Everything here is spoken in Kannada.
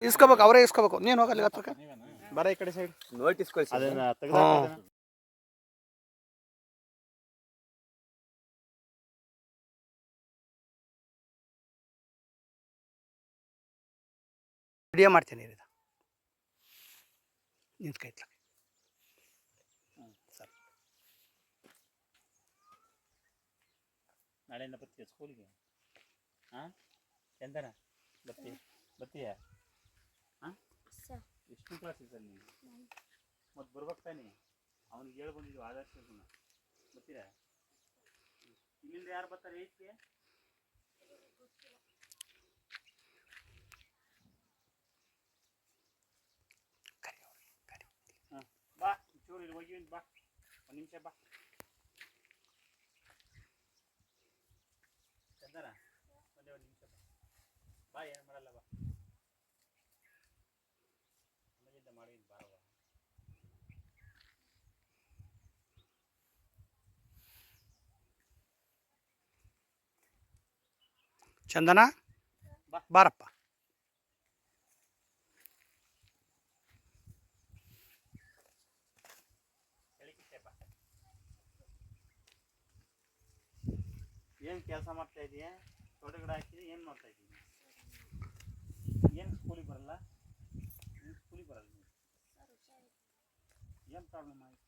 ಇಸ್ಕೋಬೇಕು, ಅವರೇ ಇಸ್ಕೋಬೇಕು. ನೀನು ಹೋಗಲ್ಲಿ ಹತ್ರಕ್ಕೆ ಬರ ಈ ಕಡೆ ಸೈಡ್ ನೋಟಿಸ್ ಕಳಿಸಿ. ಅದನ್ನ ವಿಡಿಯೋ ಮಾಡ್ತೀನಿ ಇದು ನಿಂತ್ಕೈತ್ಲ. ಸರ್ ನಾಳೆಯಿಂದ ಬರ್ತೀಯ ಸ್ಕೂಲಿಗೆ? ಹಾಂ ಎಂದನ ಬರ್ತೀಯ? ಹಾಂ ಎಷ್ಟು ಕ್ಲಾಸ್ ಇದೆ ಸರ್ ನೀವು? ಮತ್ತು ಬರ್ಬೇಕು ತಾನೆ? ಅವ್ನಿಗೆ ಹೇಳಿ ಬಂದಿದ್ದೀವಿ ಆದರ್ಶ ಬರ್ತೀರಾ? ಇಲ್ಲಿಂದ ಯಾರು ಬರ್ತಾರೆ ಏಕೆ? ಹಾಂ ಬಾ ಚೂರು ಇಲ್ಲಿ ಹೋಗಿ ಬಾ, ಒಂದು ನಿಮಿಷ ಬಾ. ಚಂದನ ಒಂದೇ ಒಂದು ನಿಮಿಷ ಬಾ ಏನು ಮಾಡಲ್ಲ ಬಾ, ಅಲ್ಲಿಂದ ಮಾಡಿ ಬಾರವ. ಚಂದನ ಬಾರಪ್ಪ. ಏನು ಕೆಲಸ ಮಾಡ್ತಾ ಇದೀಯ? ತೋಟ ಗಿಡ ಹಾಕಿದ್ರೆ ಏನು ಮಾಡ್ತಾ ಇದ್ದೀನಿ? ಏನು ಸ್ಕೂಲಿಗೆ ಬರಲ್ಲ? ಸ್ಕೂಲಿಗೆ ಬರಲ್ಲ? ಏನು ಪ್ರಾಬ್ಲಮ್ ಆಯಿತು?